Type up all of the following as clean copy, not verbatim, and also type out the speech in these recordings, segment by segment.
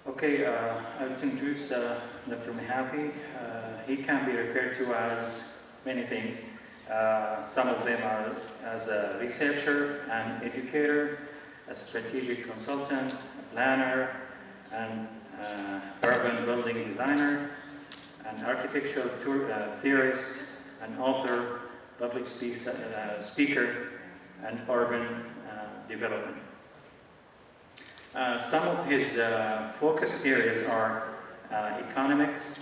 Okay, I'll introduce Dr. Meihafi. He can be referred to as many things. Some of them are as a researcher, an educator, a strategic consultant, a planner, an urban building designer, an architectural theorist, an author, public speaker, and urban development. Some of his focus areas are economics,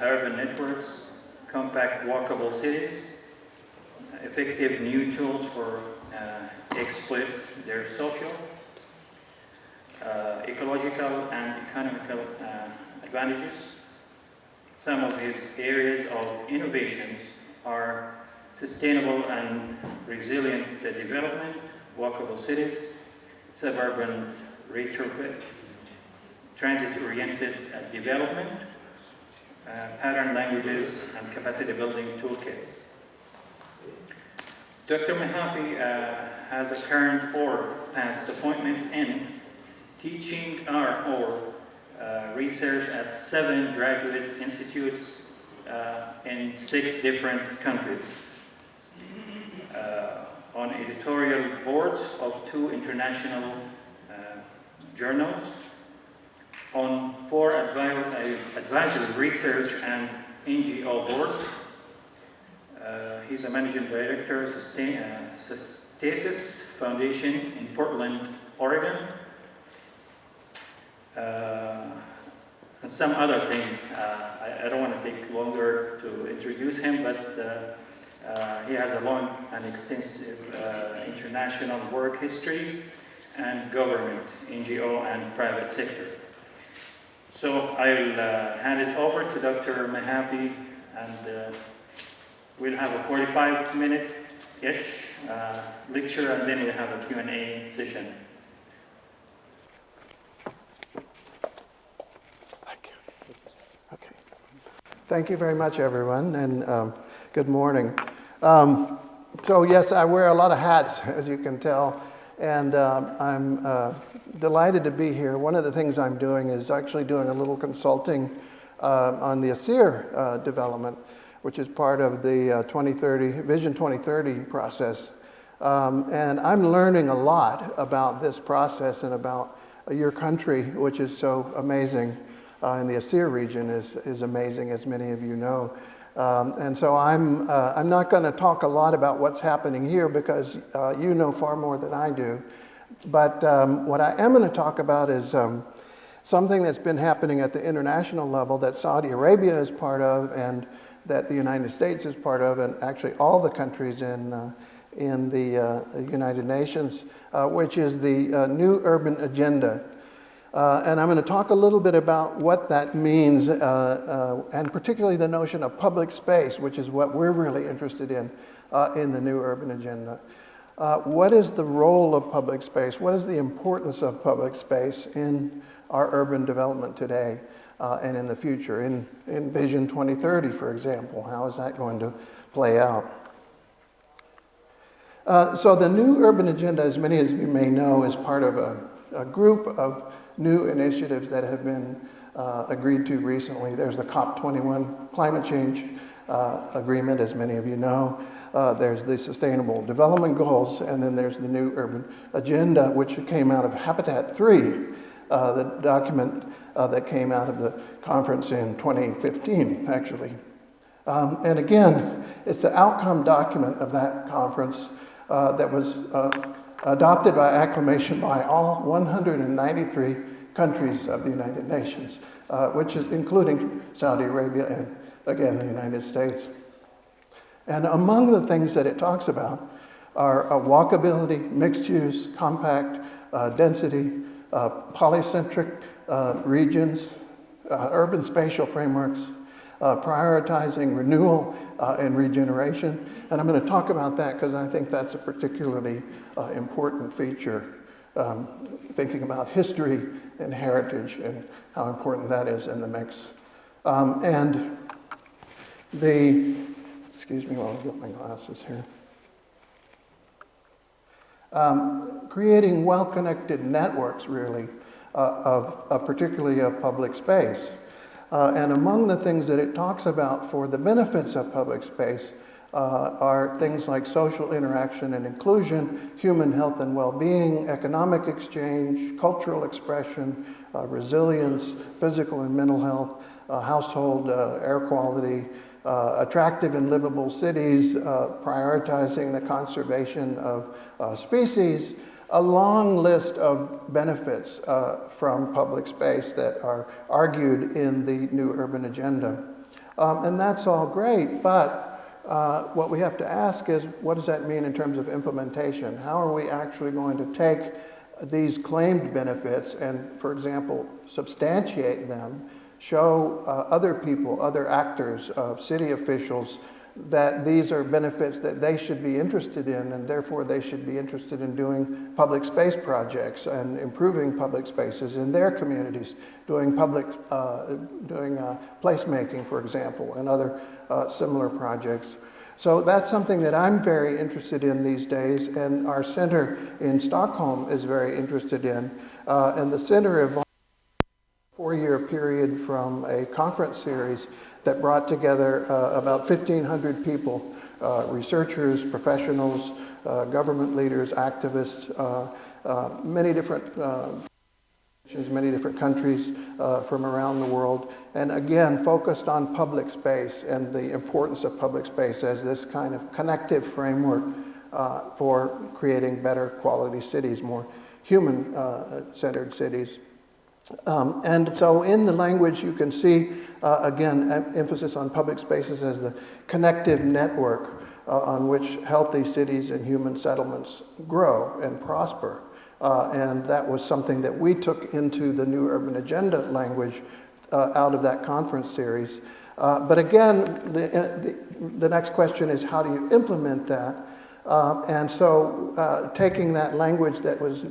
urban networks, compact walkable cities, effective new tools for exploit their social, ecological and economical advantages. Some of his areas of innovations are sustainable and resilient development, walkable cities, suburban retrofit, transit-oriented development, pattern languages, and capacity building toolkits. Dr. Meihafi has a current or past appointments in teaching or research at 7 graduate institutes in 6 different countries, on editorial boards of 2 international journals, on 4 advisory research and NGO boards. He's a managing director of Sustasis Foundation in Portland, Oregon, and some other things. I don't want to take longer to introduce him, but he has a long and extensive international work history and government, NGO, and private sector. So I'll hand it over to Dr. Meihafi, and we'll have a 45-minute-ish lecture, and then we'll have a Q&A session. Okay. Thank you very much, everyone, and good morning. So yes, I wear a lot of hats, as you can tell, and I'm delighted to be here. One of the things I'm doing is actually doing a little consulting on the ASEER development, which is part of the Vision 2030 process. And I'm learning a lot about this process and about your country, which is so amazing. In the ASEER region is amazing, as many of you know. And so I'm not going to talk a lot about what's happening here because you know far more than I do. But what I am going to talk about is something that's been happening at the international level that Saudi Arabia is part of and that the United States is part of, and actually all the countries in the United Nations, which is the New Urban Agenda. And I'm going to talk a little bit about what that means, and particularly the notion of public space, which is what we're really interested in the New Urban Agenda. What is the role of public space? What is the importance of public space in our urban development today and in the future? In Vision 2030, for example, how is that going to play out? So the New Urban Agenda, as many of you may know, is part of a group of new initiatives that have been agreed to recently. There's the COP21 climate change agreement, as many of you know. There's the Sustainable Development Goals, and then there's the New Urban Agenda, which came out of Habitat 3, the document that came out of the conference in 2015, actually. And again, it's the outcome document of that conference that was adopted by acclamation by all 193 countries of the United Nations, which is including Saudi Arabia and, again, the United States. And among the things that it talks about are walkability, mixed use, compact, density, polycentric regions, urban spatial frameworks, prioritizing renewal and regeneration. And I'm going to talk about that because I think that's a particularly important feature, thinking about history and heritage and how important that is in the mix. And excuse me while I get my glasses here. Creating well-connected networks, really, particularly of public space. And among the things that it talks about for the benefits of public space are things like social interaction and inclusion, human health and well-being, economic exchange, cultural expression, resilience, physical and mental health, household air quality, attractive and livable cities, prioritizing the conservation of species, a long list of benefits from public space that are argued in the new urban agenda. And that's all great, but what we have to ask is, what does that mean in terms of implementation? How are we actually going to take these claimed benefits and, for example, substantiate them, show other people, other actors, city officials, that these are benefits that they should be interested in, and therefore they should be interested in doing public space projects and improving public spaces in their communities, doing placemaking, for example, and other similar projects. So that's something that I'm very interested in these days, and our center in Stockholm is very interested in. And the center evolved a 4-year period from a conference series that brought together about 1,500 people, researchers, professionals, government leaders, activists, many different countries from around the world, and again focused on public space and the importance of public space as this kind of connective framework for creating better quality cities, more human-centered cities. And so in the language you can see, again, emphasis on public spaces as the connective network on which healthy cities and human settlements grow and prosper. And that was something that we took into the New Urban Agenda language out of that conference series. But again, the next question is, how do you implement that? And so taking that language that was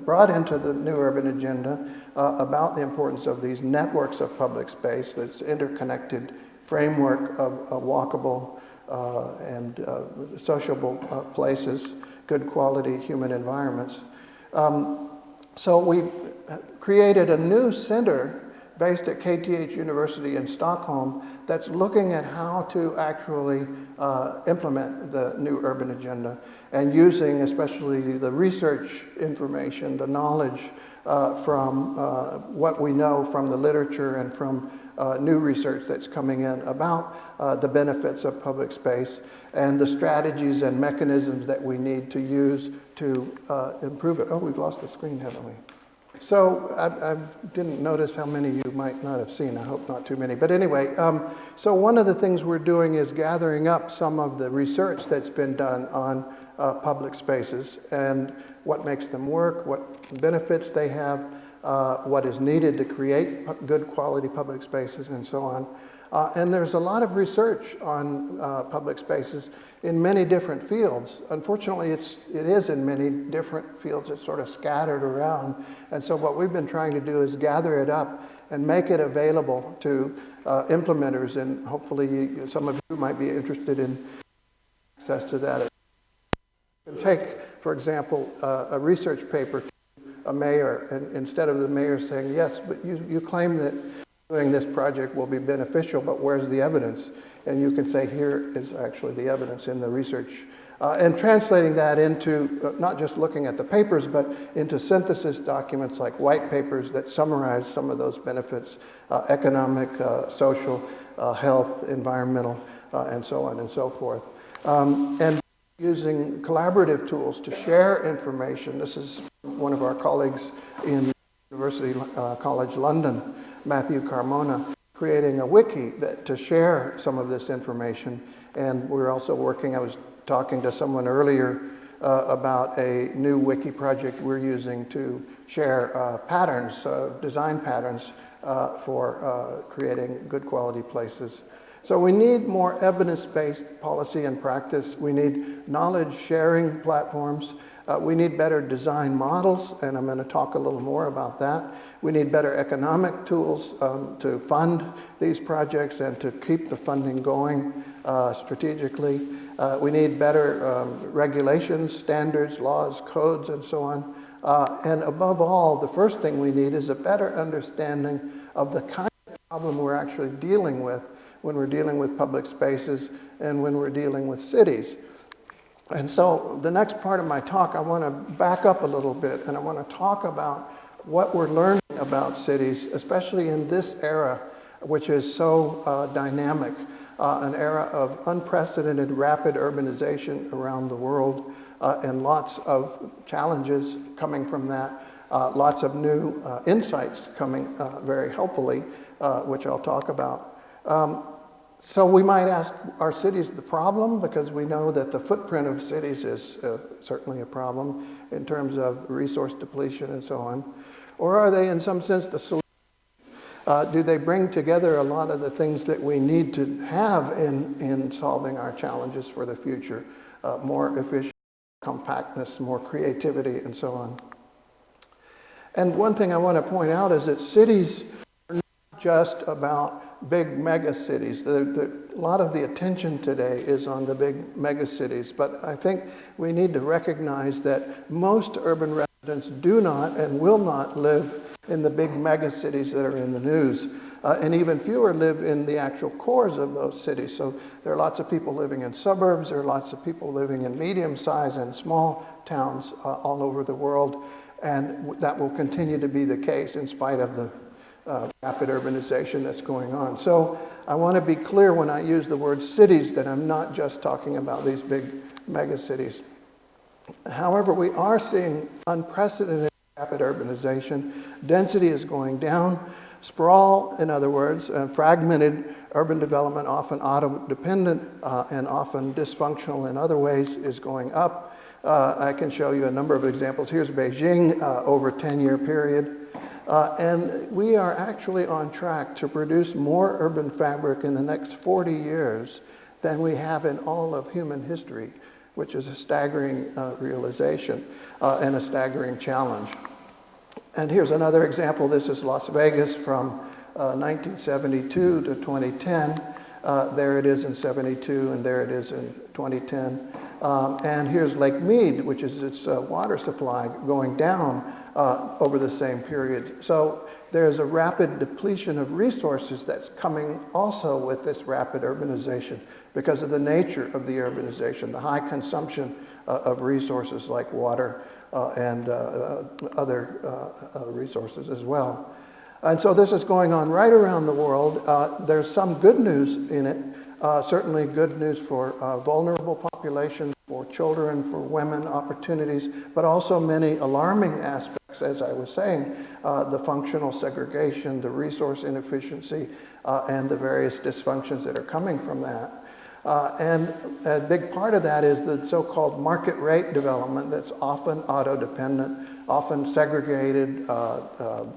brought into the New Urban Agenda about the importance of these networks of public space, this interconnected framework of walkable and sociable places, good quality human environments. So we created a new center based at KTH University in Stockholm that's looking at how to actually implement the New Urban Agenda, and using especially the research information, the knowledge from what we know from the literature and from new research that's coming in about the benefits of public space and the strategies and mechanisms that we need to use to improve it. Oh, we've lost the screen, haven't we? So I didn't notice how many you might not have seen. I hope not too many. But anyway, so one of the things we're doing is gathering up some of the research that's been done on public spaces and what makes them work, what benefits they have, what is needed to create good quality public spaces, and so on. And there's a lot of research on public spaces in many different fields. Unfortunately, it is in many different fields. It's sort of scattered around. And so what we've been trying to do is gather it up and make it available to implementers. And hopefully some of you might be interested in access to that. You can take, for example, a research paper to a mayor, and instead of the mayor saying, yes, but you claim that doing this project will be beneficial, but where's the evidence? And you can say, here is actually the evidence in the research. And translating that into not just looking at the papers, but into synthesis documents like white papers that summarize some of those benefits, economic, social, health, environmental, and so on and so forth. And using collaborative tools to share information. This is one of our colleagues in University College London, Matthew Carmona, creating a wiki to share some of this information. And we're also working, I was talking to someone earlier about a new wiki project we're using to share patterns, design patterns for creating good quality places. So we need more evidence-based policy and practice. We need knowledge sharing platforms. We need better design models, and I'm going to talk a little more about that. We need better economic tools to fund these projects and to keep the funding going strategically. We need better regulations, standards, laws, codes, and so on. And above all, the first thing we need is a better understanding of the kind of problem we're actually dealing with when we're dealing with public spaces and when we're dealing with cities. And so the next part of my talk, I want to back up a little bit, and I want to talk about what we're learning about cities, especially in this era, which is so dynamic, an era of unprecedented rapid urbanization around the world, and lots of challenges coming from that, lots of new insights coming very helpfully, which I'll talk about. So we might ask, are cities the problem? Because we know that the footprint of cities is certainly a problem in terms of resource depletion and so on. Or are they in some sense the solution? Do they bring together a lot of the things that we need to have in solving our challenges for the future? More efficient, compactness, more creativity, and so on. And one thing I want to point out is that cities are not just about big mega cities. A lot of the attention today is on the big mega cities, but I think we need to recognize that most urban residents do not and will not live in the big mega cities that are in the news, and even fewer live in the actual cores of those cities. So there are lots of people living in suburbs, there are lots of people living in medium-sized and small towns all over the world, and that will continue to be the case in spite of the rapid urbanization that's going on. So I want to be clear when I use the word cities that I'm not just talking about these big mega cities. However, we are seeing unprecedented rapid urbanization. Density is going down. Sprawl, in other words, fragmented urban development, often auto-dependent and often dysfunctional in other ways, is going up. I can show you a number of examples. Here's Beijing over a 10-year period. And we are actually on track to produce more urban fabric in the next 40 years than we have in all of human history, which is a staggering realization and a staggering challenge. And here's another example. This is Las Vegas from 1972 to 2010. There it is in 72, and there it is in 2010. And here's Lake Mead, which is its water supply going down over the same period. So there's a rapid depletion of resources that's coming also with this rapid urbanization because of the nature of the urbanization, the high consumption of resources like water and other resources as well. And so this is going on right around the world. There's some good news in it, certainly good news for vulnerable populations, for children, for women, opportunities, but also many alarming aspects, as I was saying, the functional segregation, the resource inefficiency, and the various dysfunctions that are coming from that. And a big part of that is the so-called market rate development that's often auto-dependent, often segregated,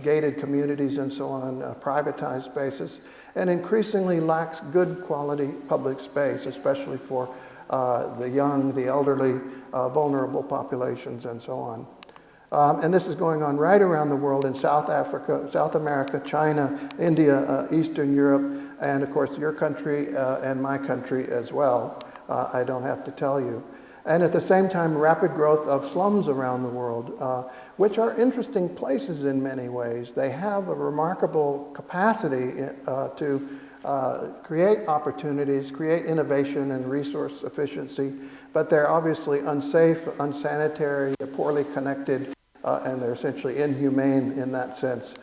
gated communities and so on, privatized spaces, and increasingly lacks good quality public space, especially for the young, the elderly, vulnerable populations, and so on. And this is going on right around the world in South Africa, South America, China, India, Eastern Europe, and of course your country and my country as well. I don't have to tell you. And at the same time, rapid growth of slums around the world, which are interesting places in many ways. They have a remarkable capacity to create opportunities, create innovation and resource efficiency, but they're obviously unsafe, unsanitary, poorly connected, and they're essentially inhumane in that sense.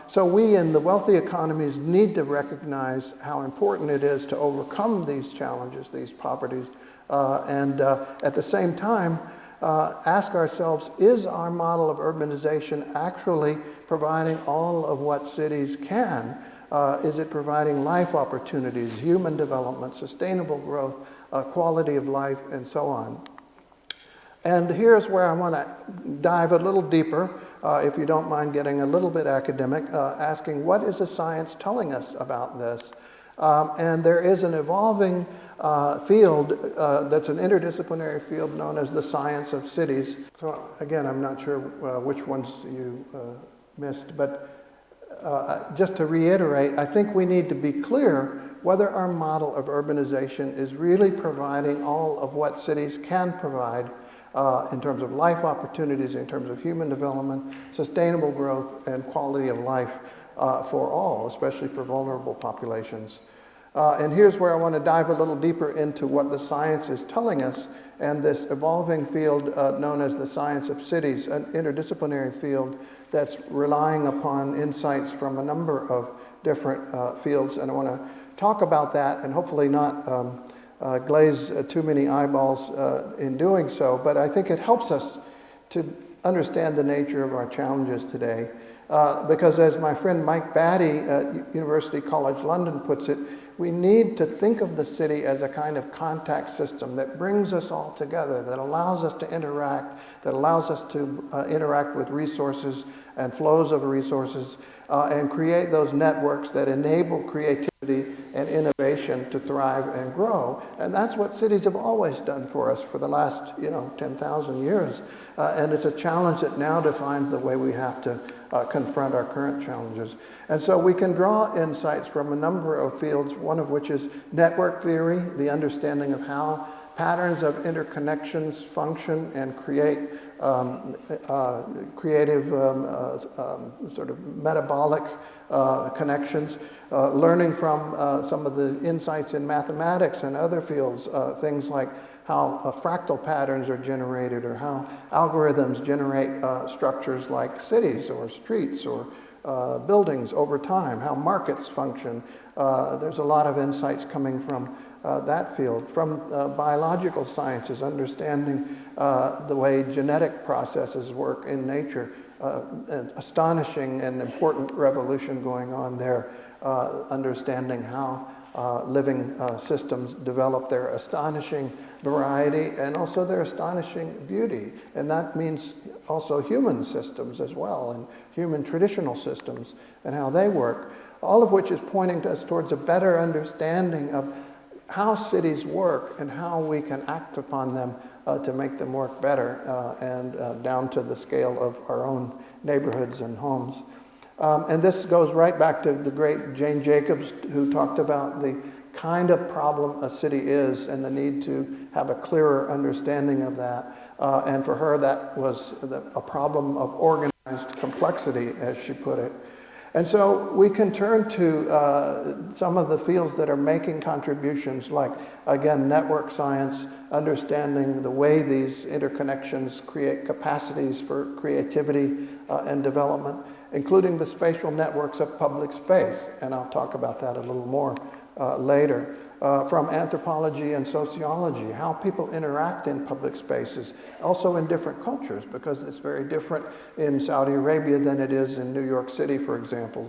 So we in the wealthy economies need to recognize how important it is to overcome these challenges, these poverties, and at the same time, ask ourselves, is our model of urbanization actually providing all of what cities can? Is it providing life opportunities, human development, sustainable growth, quality of life, and so on? And here's where I want to dive a little deeper, if you don't mind getting a little bit academic, asking what is the science telling us about this? And there is an evolving field that's an interdisciplinary field known as the science of cities. So again, I'm not sure which ones you missed, but just to reiterate, I think we need to be clear whether our model of urbanization is really providing all of what cities can provide in terms of life opportunities, in terms of human development, sustainable growth, and quality of life for all, especially for vulnerable populations. And here's where I want to dive a little deeper into what the science is telling us, and this evolving field known as the science of cities, an interdisciplinary field that's relying upon insights from a number of different fields. And I want to talk about that and hopefully not glaze too many eyeballs in doing so, but I think it helps us to understand the nature of our challenges today. Because as my friend Mike Batty at University College London puts it, we need to think of the city as a kind of contact system that brings us all together, that allows us to interact, that allows us to interact with resources and flows of resources, and create those networks that enable creativity and innovation to thrive and grow. And that's what cities have always done for us for the last, 10,000 years. And it's a challenge that now defines the way we have to confront our current challenges. And so we can draw insights from a number of fields, one of which is network theory, the understanding of how patterns of interconnections function and create creative sort of metabolic connections, learning from some of the insights in mathematics and other fields, things like how fractal patterns are generated, or how algorithms generate structures like cities or streets or buildings over time, how markets function. There's a lot of insights coming from that field. From biological sciences, understanding the way genetic processes work in nature, an astonishing and important revolution going on there, understanding how living systems develop their astonishing variety and also their astonishing beauty. And that means also human systems as well, and human traditional systems and how they work, all of which is pointing us towards a better understanding of how cities work and how we can act upon them to make them work better, and down to the scale of our own neighborhoods and homes. And this goes right back to the great Jane Jacobs, who talked about the kind of problem a city is and the need to have a clearer understanding of that. And for her, that was a problem of organized complexity, as she put it. And so we can turn to some of the fields that are making contributions, like, again, network science, understanding the way these interconnections create capacities for creativity and development, including the spatial networks of public space. And I'll talk about that a little more later. From anthropology and sociology, how people interact in public spaces, also in different cultures, because it's very different in Saudi Arabia than it is in New York City, for example,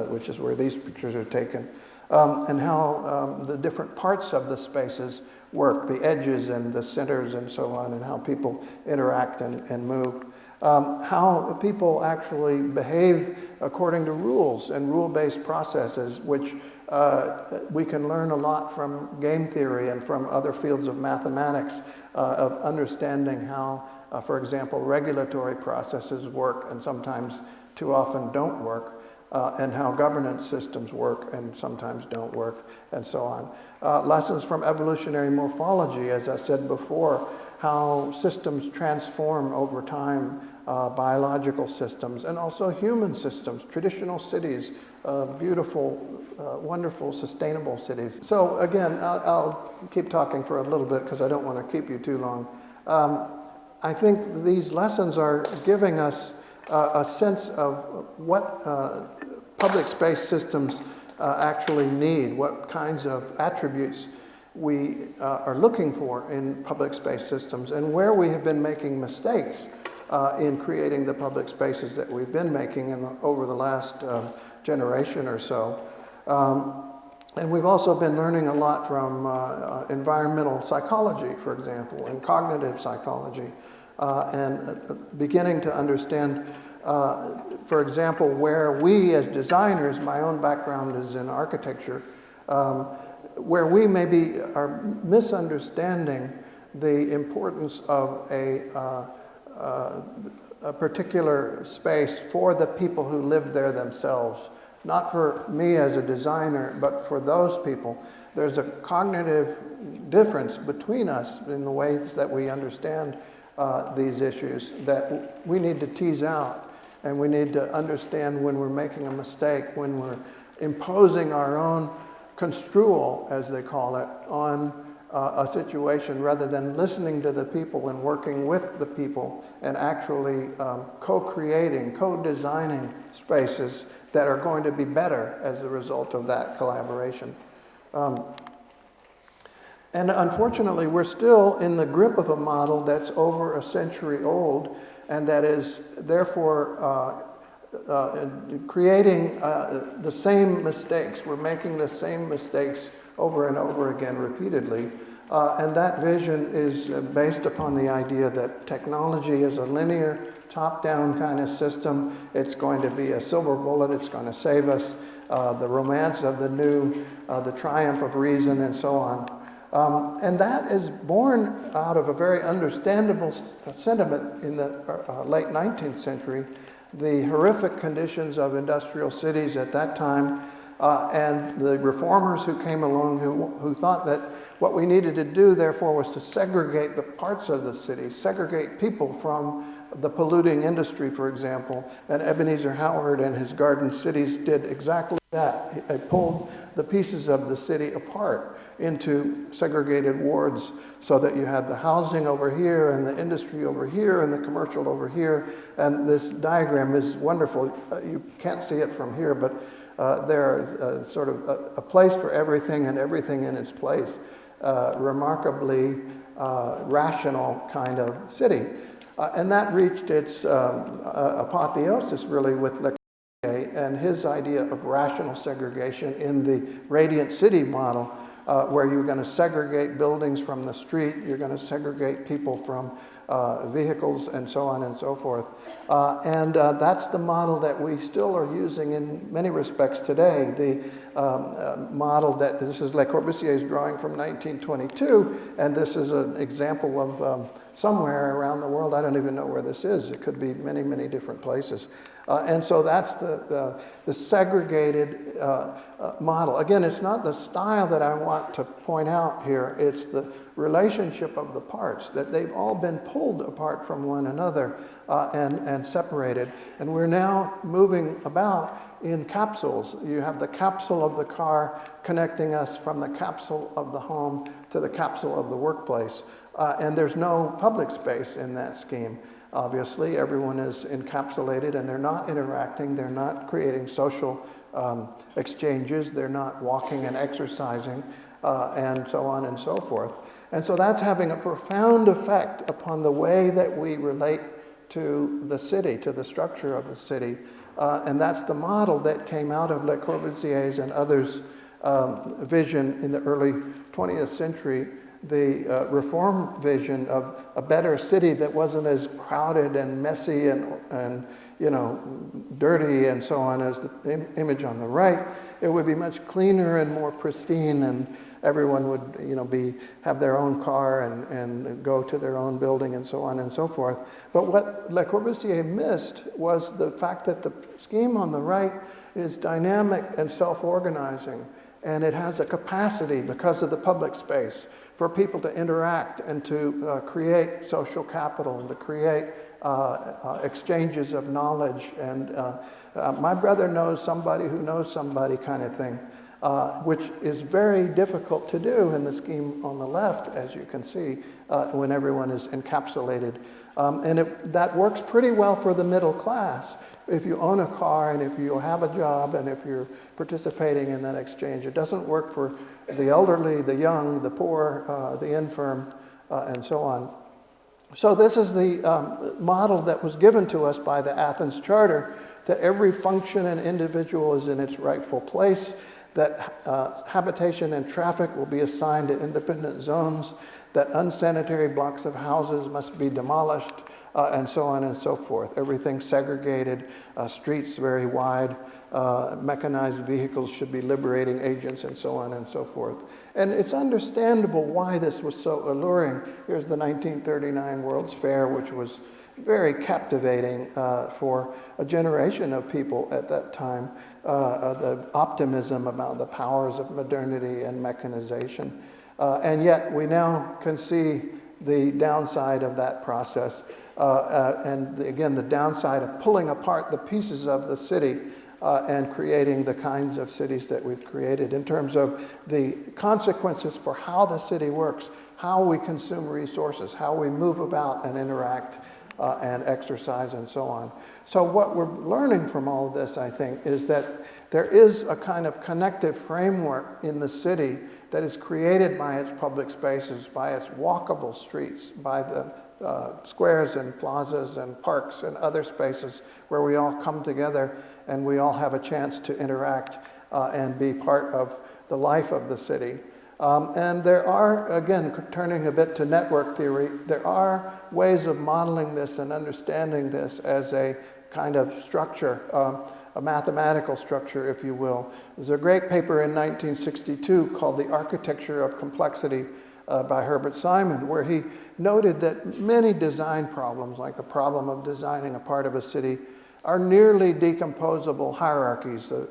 which is where these pictures are taken, and how the different parts of the spaces work, the edges and the centers and so on, and how people interact and move. How people actually behave according to rules and rule-based processes, which we can learn a lot from game theory and from other fields of mathematics, of understanding how, for example, regulatory processes work and sometimes too often don't work, and how governance systems work and sometimes don't work, and so on. Lessons from evolutionary morphology, as I said before, how systems transform over time, biological systems, and also human systems, traditional cities, beautiful, wonderful, sustainable cities. So again, I'll keep talking for a little bit because I don't want to keep you too long. I think these lessons are giving us a sense of what public space systems actually need, what kinds of attributes we are looking for in public space systems, and where we have been making mistakes in creating the public spaces that we've been making over the last generation or so. And we've also been learning a lot from environmental psychology, for example, and cognitive psychology, and beginning to understand, for example, where we as designers, my own background is in architecture, where we maybe are misunderstanding the importance of a particular space for the people who live there themselves. Not for me as a designer, but for those people. There's a cognitive difference between us in the ways that we understand these issues that we need to tease out, and we need to understand when we're making a mistake, when we're imposing our own construal, as they call it, on a situation rather than listening to the people and working with the people and actually co-creating, co-designing spaces that are going to be better as a result of that collaboration. And unfortunately, we're still in the grip of a model that's over a century old and that is therefore creating the same mistakes. We're making the same mistakes over and over again repeatedly. And that vision is based upon the idea that technology is a linear, top-down kind of system. It's going to be a silver bullet. It's going to save us. The romance of the new, the triumph of reason, and so on. And that is born out of a very understandable sentiment in the late 19th century, the horrific conditions of industrial cities at that time, and the reformers who came along who thought that what we needed to do, therefore, was to segregate the parts of the city, segregate people from the polluting industry, for example. And Ebenezer Howard and his garden cities did exactly that. They pulled the pieces of the city apart into segregated wards so that you had the housing over here and the industry over here and the commercial over here. And this diagram is wonderful. You can't see it from here, but there are sort of a place for everything and everything in its place. Remarkably rational kind of city. And that reached its apotheosis really with Le Corbusier and his idea of rational segregation in the radiant city model, where you're going to segregate buildings from the street, you're going to segregate people from vehicles, and so on and so forth. And that's the model that we still are using in many respects today. The model that, this is Le Corbusier's drawing from 1922, and this is an example of somewhere around the world. I don't even know where this is. It could be many, many different places. And so that's the segregated model. Again, it's not the style that I want to point out here. It's the relationship of the parts, that they've all been pulled apart from one another and separated. And we're now moving about in capsules. You have the capsule of the car connecting us from the capsule of the home to the capsule of the workplace. And there's no public space in that scheme. Obviously, everyone is encapsulated and they're not interacting, they're not creating social exchanges, they're not walking and exercising, and so on and so forth. And so that's having a profound effect upon the way that we relate to the city, to the structure of the city. And that's the model that came out of Le Corbusier's and others' vision in the early 20th century, the reform vision of a better city that wasn't as crowded and messy and you know, dirty and so on as the image on the right. It would be much cleaner and more pristine, and everyone would, you know, have their own car and go to their own building and so on and so forth. But what Le Corbusier missed was the fact that the scheme on the right is dynamic and self-organizing, and it has a capacity, because of the public space, for people to interact and to create social capital and to create exchanges of knowledge. And my brother knows somebody who knows somebody kind of thing, which is very difficult to do in the scheme on the left, as you can see, when everyone is encapsulated. And that works pretty well for the middle class. If you own a car and if you have a job and if you're participating in that exchange. It doesn't work for the elderly, the young, the poor, the infirm, and so on. So this is the model that was given to us by the Athens Charter, that every function and individual is in its rightful place, that habitation and traffic will be assigned to independent zones, that unsanitary blocks of houses must be demolished, and so on and so forth. Everything segregated, streets very wide, mechanized vehicles should be liberating agents, and so on and so forth. And it's understandable why this was so alluring. Here's the 1939 World's Fair, which was very captivating for a generation of people at that time, the optimism about the powers of modernity and mechanization. And yet we now can see the downside of that process. And again, the downside of pulling apart the pieces of the city and creating the kinds of cities that we've created in terms of the consequences for how the city works, how we consume resources, how we move about and interact and exercise and so on. So what we're learning from all of this, I think, is that there is a kind of connective framework in the city that is created by its public spaces, by its walkable streets, by the squares and plazas and parks and other spaces where we all come together and we all have a chance to interact and be part of the life of the city. And there are, again, turning a bit to network theory, there are ways of modeling this and understanding this as a kind of structure, a mathematical structure, if you will. There's a great paper in 1962 called The Architecture of Complexity by Herbert Simon, where he noted that many design problems, like the problem of designing a part of a city, are nearly decomposable hierarchies. The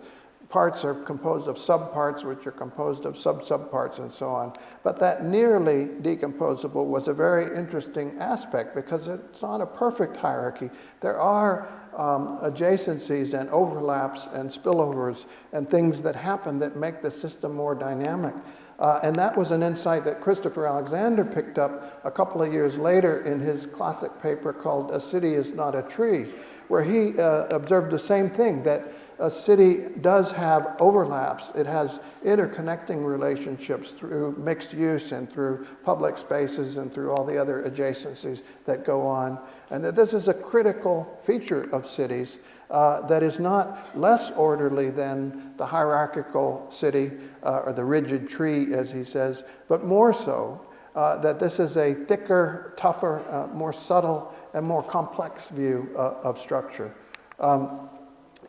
parts are composed of subparts, which are composed of sub-subparts, and so on. But that nearly decomposable was a very interesting aspect because it's not a perfect hierarchy. There are adjacencies and overlaps and spillovers and things that happen that make the system more dynamic. And that was an insight that Christopher Alexander picked up a couple of years later in his classic paper called A City is Not a Tree, where he observed the same thing, that a city does have overlaps. It has interconnecting relationships through mixed use and through public spaces and through all the other adjacencies that go on. And that this is a critical feature of cities that is not less orderly than the hierarchical city or the rigid tree, as he says, but more so, that this is a thicker, tougher, more subtle, and more complex view of structure.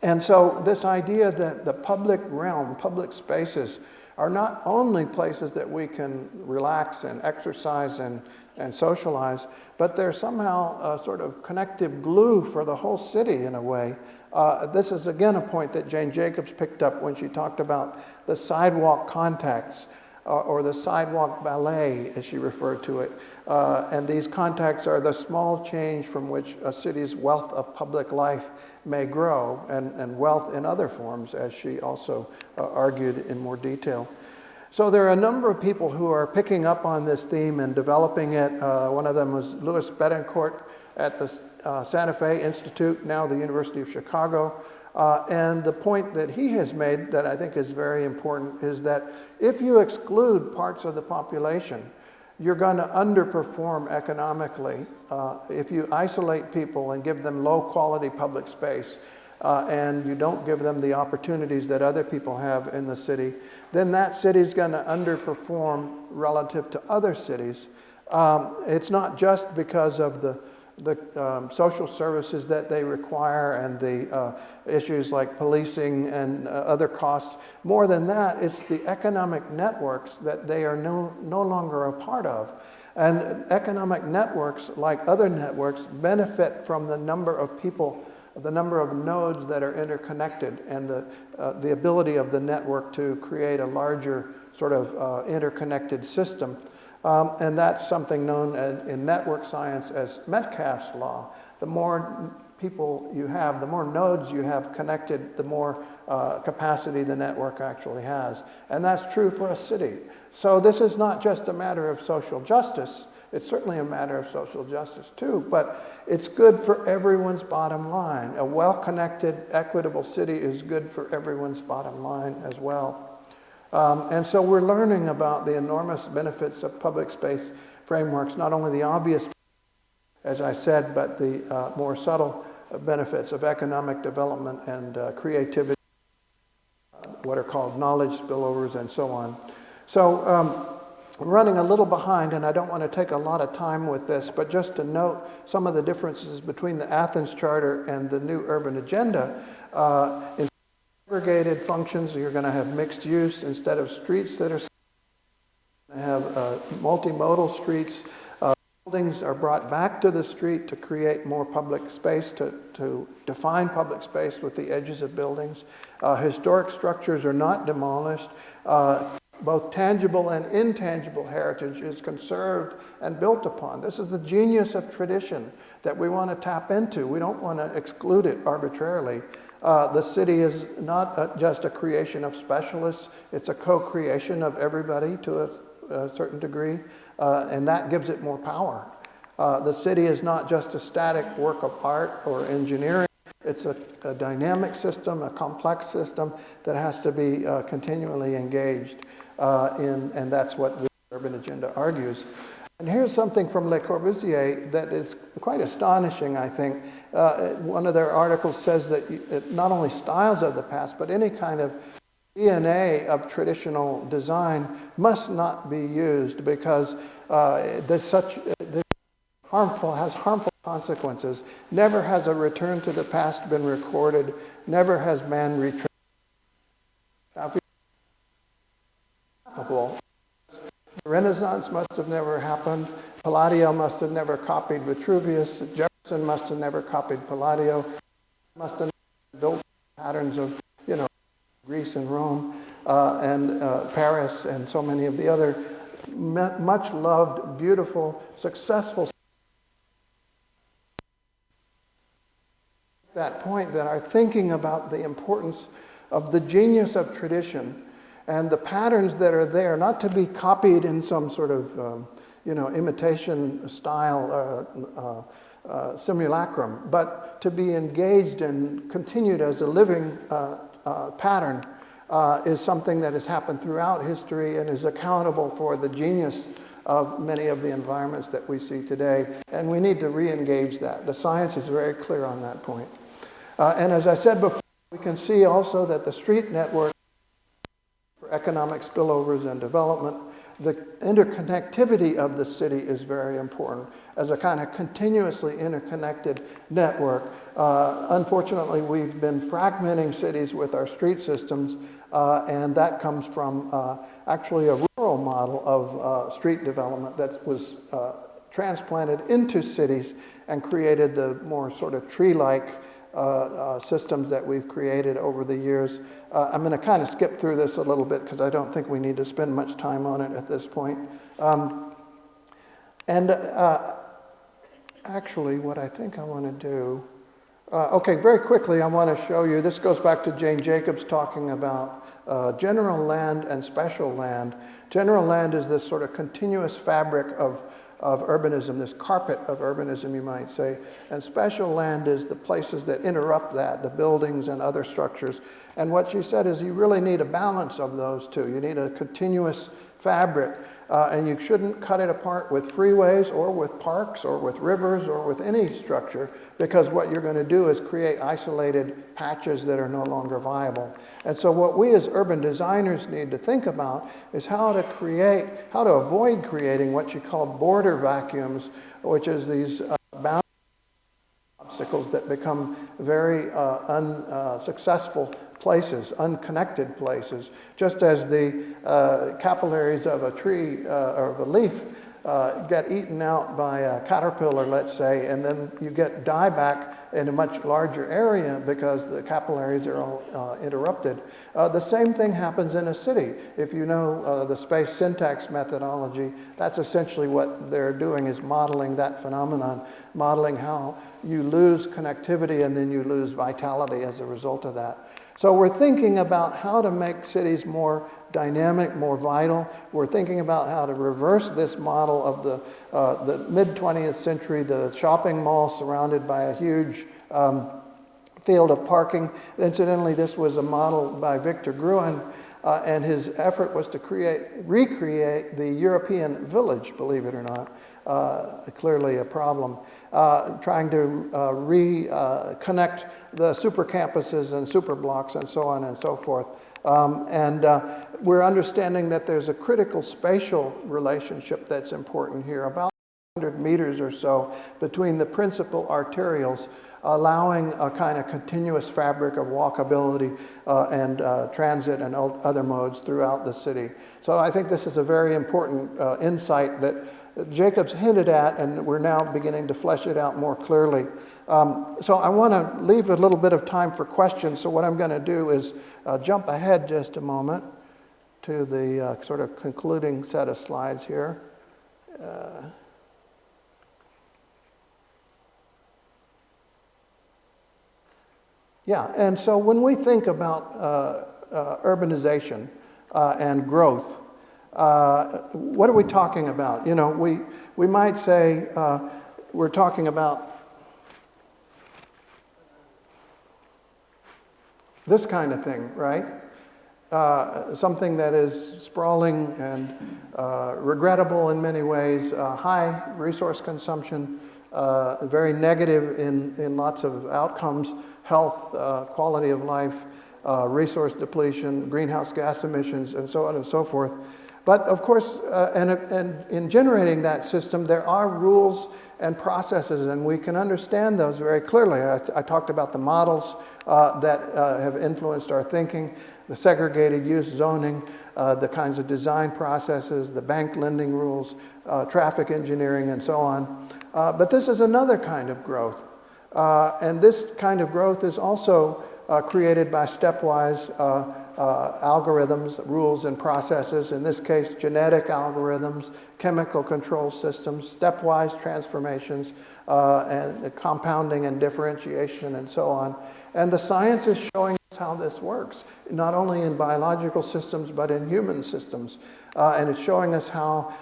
And so this idea that the public realm, public spaces, are not only places that we can relax and exercise and socialize, but they're somehow a sort of connective glue for the whole city in a way. This is again a point that Jane Jacobs picked up when she talked about the sidewalk contacts or the sidewalk ballet, as she referred to it. And these contacts are the small change from which a city's wealth of public life may grow, and wealth in other forms, as she also argued in more detail. So there are a number of people who are picking up on this theme and developing it. One of them was Louis Betancourt at the Santa Fe Institute, now the University of Chicago. And the point that he has made that I think is very important is that if you exclude parts of the population, you're going to underperform economically. If you isolate people and give them low quality public space and you don't give them the opportunities that other people have in the city, then that city's going to underperform relative to other cities. It's not just because of the social services that they require and the issues like policing and other costs. More than that, it's the economic networks that they are no longer a part of. And economic networks, like other networks, benefit from the number of people, the number of nodes that are interconnected, and the ability of the network to create a larger sort of interconnected system. And that's something known in network science as Metcalfe's law. The more people you have, the more nodes you have connected, the more capacity the network actually has. And that's true for a city. So this is not just a matter of social justice. It's certainly a matter of social justice too, but it's good for everyone's bottom line. A well-connected, equitable city is good for everyone's bottom line as well. And so we're learning about the enormous benefits of public space frameworks, not only the obvious, as I said, but the more subtle benefits of economic development and creativity, what are called knowledge spillovers and so on. So I'm running a little behind, and I don't want to take a lot of time with this, but just to note some of the differences between the Athens Charter and the new urban agenda. In segregated functions, you're going to have mixed use instead of streets that are have multimodal streets. Buildings are brought back to the street to create more public space, to define public space with the edges of buildings. Historic structures are not demolished. both tangible and intangible heritage is conserved and built upon. This is the genius of tradition that we want to tap into. We don't want to exclude it arbitrarily. The city is not just a creation of specialists, it's a co-creation of everybody to a certain degree, and that gives it more power. The city is not just a static work of art or engineering. It's a dynamic system, a complex system that has to be continually engaged and that's what the urban agenda argues. And here's something from Le Corbusier that is quite astonishing, I think. One of their articles says that not only styles of the past, but any kind of DNA of traditional design must not be used because this has harmful consequences. Never has a return to the past been recorded. Never has man returned. The Renaissance must have never happened. Palladio must have never copied Vitruvius. Jefferson must have never copied Palladio. Must have built patterns of, Greece and Rome and Paris and so many of the other much loved, beautiful, successful. That point that are thinking about the importance of the genius of tradition and the patterns that are there, not to be copied in some sort of, imitation style simulacrum, but to be engaged and continued as a living pattern is something that has happened throughout history and is accountable for the genius of many of the environments that we see today. And we need to re-engage that. The science is very clear on that point. And as I said before, we can see also that the street network for economic spillovers and development, the interconnectivity of the city is very important as a kind of continuously interconnected network. Unfortunately, we've been fragmenting cities with our street systems, and that comes from actually a rural model of street development that was transplanted into cities and created the more sort of tree-like systems that we've created over the years. I'm going to kind of skip through this a little bit because I don't think we need to spend much time on it at this point. Actually, what I think I want to do, okay, very quickly I want to show you, this goes back to Jane Jacobs talking about general land and special land. General land is this sort of continuous fabric of urbanism, this carpet of urbanism, you might say. And special land is the places that interrupt that, the buildings and other structures. And what she said is you really need a balance of those two. You need a continuous fabric, and you shouldn't cut it apart with freeways or with parks or with rivers or with any structure, because what you're going to do is create isolated patches that are no longer viable. And so what we as urban designers need to think about is how to avoid creating what you call border vacuums, which is these boundary obstacles that become very unsuccessful places, unconnected places, just as the capillaries of a tree or of a leaf get eaten out by a caterpillar, let's say, and then you get dieback in a much larger area because the capillaries are all interrupted. The same thing happens in a city. If you know the space syntax methodology, that's essentially what they're doing, is modeling that phenomenon, modeling how you lose connectivity and then you lose vitality as a result of that. So we're thinking about how to make cities more dynamic, more vital. We're thinking about how to reverse this model of the mid-20th century, the shopping mall surrounded by a huge field of parking. Incidentally, this was a model by Victor Gruen, and his effort was to recreate the European village, believe it or not. Clearly a problem. Trying to reconnect the super campuses and super blocks and so on and so forth. We're understanding that there's a critical spatial relationship that's important here, about 100 meters or so between the principal arterials, allowing a kind of continuous fabric of walkability and transit and other modes throughout the city. So I think this is a very important insight that Jacobs hinted at, and we're now beginning to flesh it out more clearly. So I want to leave a little bit of time for questions, so what I'm going to do is jump ahead just a moment. to the sort of concluding set of slides here. Yeah, and so when we think about urbanization and growth, what are we talking about? You know, we might say we're talking about this kind of thing, right? Something that is sprawling and regrettable in many ways, high resource consumption, very negative in lots of outcomes, health, quality of life, resource depletion, greenhouse gas emissions, and so on and so forth. But of course, and in generating that system, there are rules and processes, and we can understand those very clearly. I talked about the models that have influenced our thinking, the segregated use zoning, the kinds of design processes, the bank lending rules, traffic engineering, and so on. But this is another kind of growth. And this kind of growth is also created by stepwise algorithms, rules, and processes. In this case, genetic algorithms, chemical control systems, stepwise transformations, and compounding and differentiation, and so on. And the science is showing us how this works, not only in biological systems, but in human systems. And it's showing us how,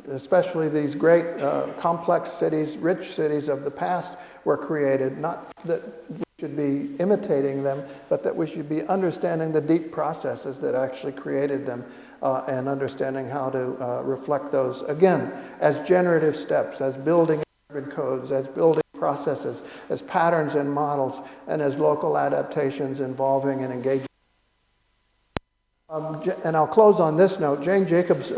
especially these great complex cities, rich cities of the past were created, not that we should be imitating them, but that we should be understanding the deep processes that actually created them and understanding how to reflect those, again, as generative steps, as building urban codes, as building processes, as patterns and models, and as local adaptations involving and engaging. And I'll close on this note. Jane Jacobs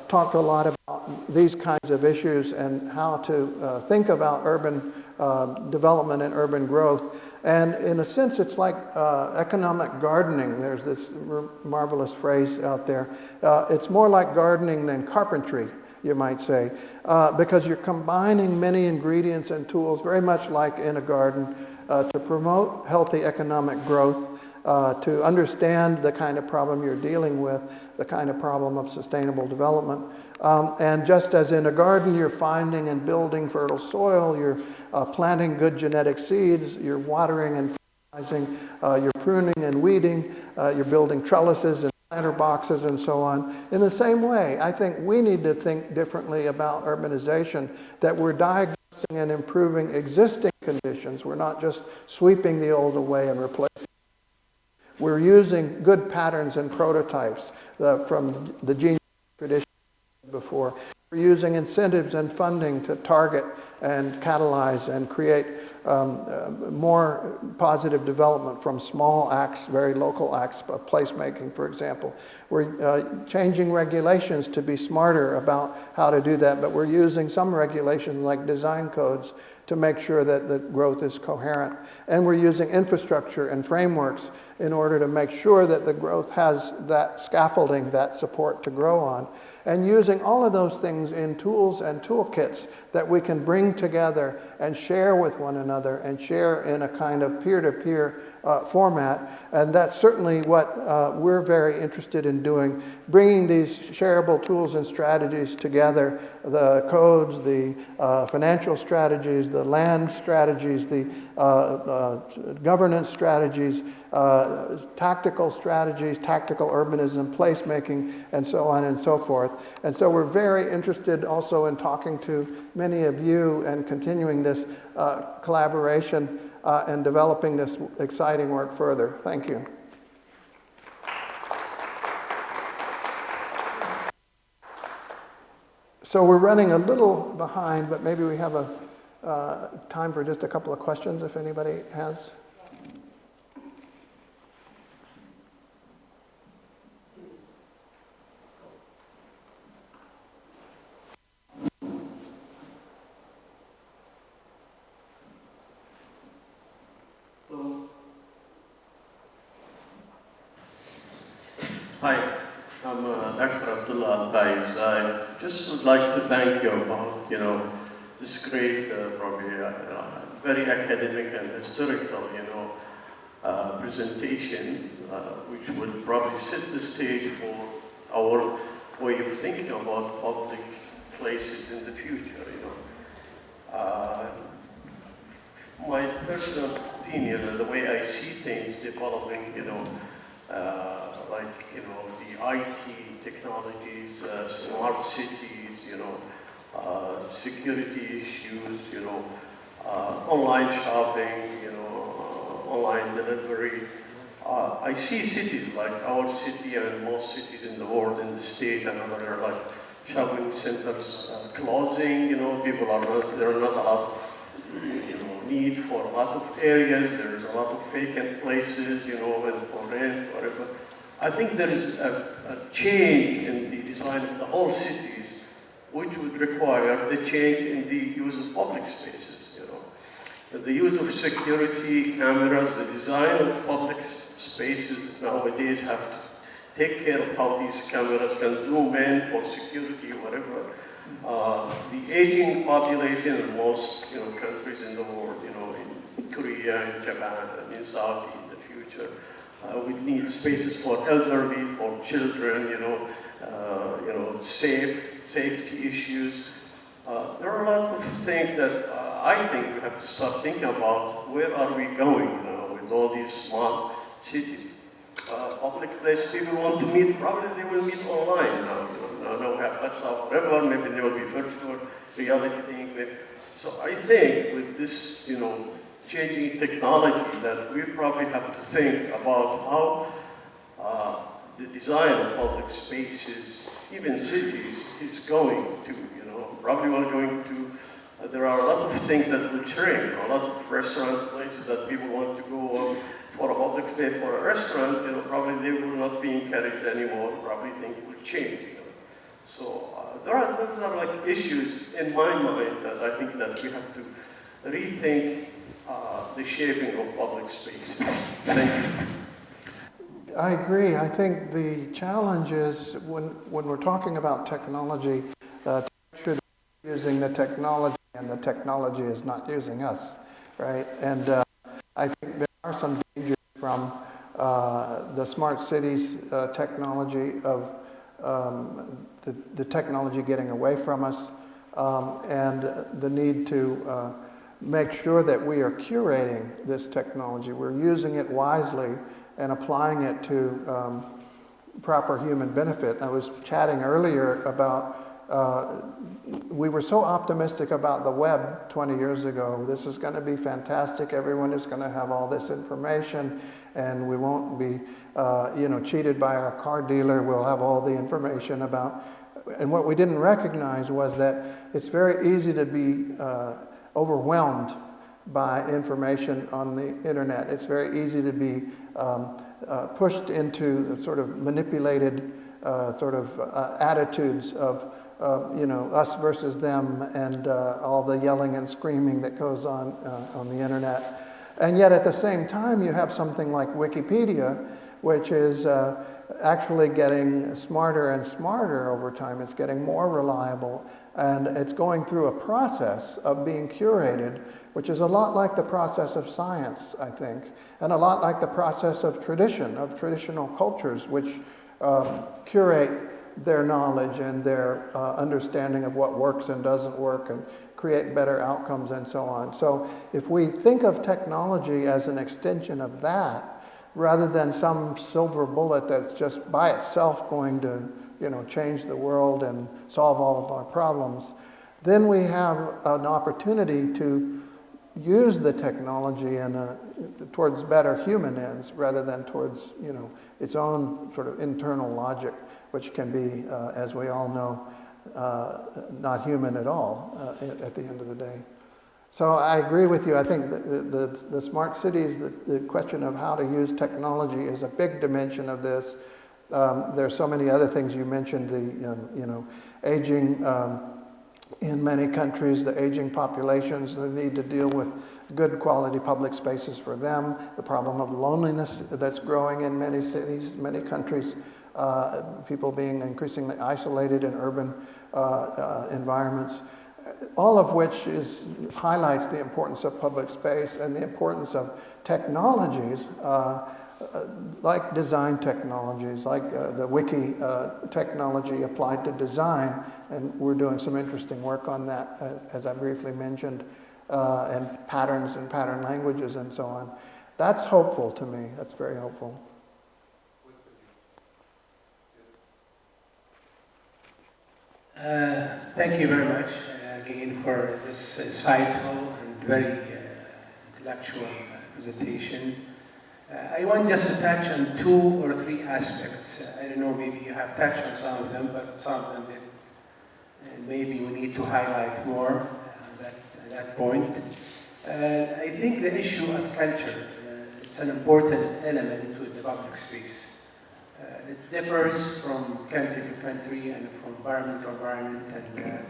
talked a lot about these kinds of issues and how to think about urban development and urban growth. And in a sense, it's like economic gardening. There's this marvelous phrase out there. It's more like gardening than carpentry, you might say, because you're combining many ingredients and tools, very much like in a garden, to promote healthy economic growth, to understand the kind of problem you're dealing with, the kind of problem of sustainable development. And just as in a garden, you're finding and building fertile soil, you're planting good genetic seeds, you're watering and fertilizing, you're pruning and weeding, you're building trellises and planter boxes and so on. In the same way, I think we need to think differently about urbanization, that we're diagnosing and improving existing conditions. We're not just sweeping the old away and replacing. We're using good patterns and prototypes from the gene tradition before. We're using incentives and funding to target and catalyze and create more positive development from small acts, very local acts of placemaking, for example. We're changing regulations to be smarter about how to do that, but we're using some regulations like design codes to make sure that the growth is coherent. And we're using infrastructure and frameworks in order to make sure that the growth has that scaffolding, that support to grow on. And using all of those things in tools and toolkits that we can bring together and share with one another and share in a kind of peer-to-peer format. And that's certainly what we're very interested in doing, bringing these shareable tools and strategies together, the codes, the financial strategies, the land strategies, the governance strategies, tactical strategies, tactical urbanism, placemaking, and so on and so forth. And so we're very interested also in talking to many of you and continuing this collaboration and developing this exciting work further. Thank you. So we're running a little behind, but maybe we have a time for just a couple of questions if anybody has. Hi, I'm Dr. I just would like to thank you about, this great, probably very academic and historical, presentation, which will probably set the stage for our way of thinking about public places in the future. My personal opinion and the way I see things developing, the IT technologies, smart cities, security issues, online shopping, online delivery. I see cities like our city and most cities in the world, in the state and other like shopping centers closing. People are not, there are not a lot of need for a lot of areas. There's a lot of vacant places, and for rent, whatever. I think there is a change in the design of the whole cities, which would require the change in the use of public spaces. The use of security cameras, the design of public spaces nowadays have to take care of how these cameras can zoom in for security, whatever. The aging population in most countries in the world, in Korea, in Japan, and in Saudi in the future, we need spaces for elderly, for children, safety issues. There are lots of things that I think we have to start thinking about. Where are we going with all these smart cities? Public place, people want to meet, probably they will meet online now. No WhatsApp, whatever, maybe there will be virtual reality thing. So I think with this, changing technology, that we probably have to think about how the design of public spaces, even cities, is going to, probably we're going to, there are a lot of things that will change, a lot of restaurant places that people want to go for a public space, for a restaurant, probably they will not be encouraged anymore, probably things will change. So those are like issues in my mind that I think that we have to rethink the shaping of public spaces. Thank you. I agree. I think the challenge is when we're talking about technology, should be using the technology and the technology is not using us, right? And I think there are some dangers from the smart cities technology of the technology getting away from us, and the need to make sure that we are curating this technology. We're using it wisely and applying it to proper human benefit. I was chatting earlier about we were so optimistic about the web 20 years ago. This is going to be fantastic. Everyone is going to have all this information, and we won't be cheated by our car dealer. We'll have all the information about. And what we didn't recognize was that it's very easy to be overwhelmed by information on the internet. It's very easy to be pushed into sort of manipulated attitudes of us versus them, and all the yelling and screaming that goes on the internet. And yet at the same time, you have something like Wikipedia, which is actually getting smarter and smarter over time. It's getting more reliable, and it's going through a process of being curated, which is a lot like the process of science, I think, and a lot like the process of traditional cultures, which curate their knowledge and their understanding of what works and doesn't work and create better outcomes and so on. So if we think of technology as an extension of that, rather than some silver bullet that's just by itself going to change the world and solve all of our problems, then we have an opportunity to use the technology towards better human ends rather than towards its own sort of internal logic, which can be, as we all know, not human at all at the end of the day. So I agree with you. I think the smart cities, the question of how to use technology is a big dimension of this. There's so many other things you mentioned, the aging in many countries, the aging populations, the need to deal with good quality public spaces for them, the problem of loneliness that's growing in many cities, many countries, people being increasingly isolated in urban environments, all of which highlights the importance of public space and the importance of technologies like design technologies, like the wiki technology applied to design, and we're doing some interesting work on that, as I briefly mentioned, and patterns and pattern languages and so on. That's hopeful to me. That's very hopeful. Thank you very much again for this insightful and very intellectual presentation. I want just to touch on 2 or 3 aspects. I don't know, maybe you have touched on some of them, but some of them did. And maybe we need to highlight more at that point. I think the issue of culture, it's an important element with the public space. It differs from country to country and from environment to environment. And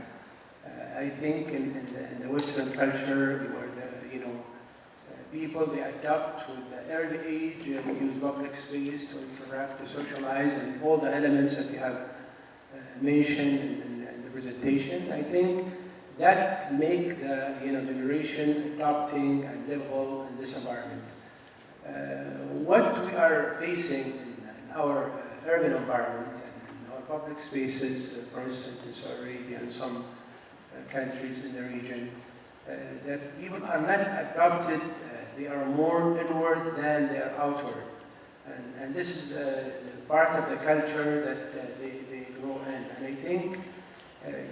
I think in the Western culture, where people, they adapt with the early age to use public space to interact, to socialize, and all the elements that you have mentioned in the presentation. I think that make the generation adopting and livable in this environment. What we are facing in our urban environment and in our public spaces, for instance, in Saudi Arabia and some countries in the region, that people are not adopted, they are more inward than they are outward. And this is part of the culture that they grow in. And I think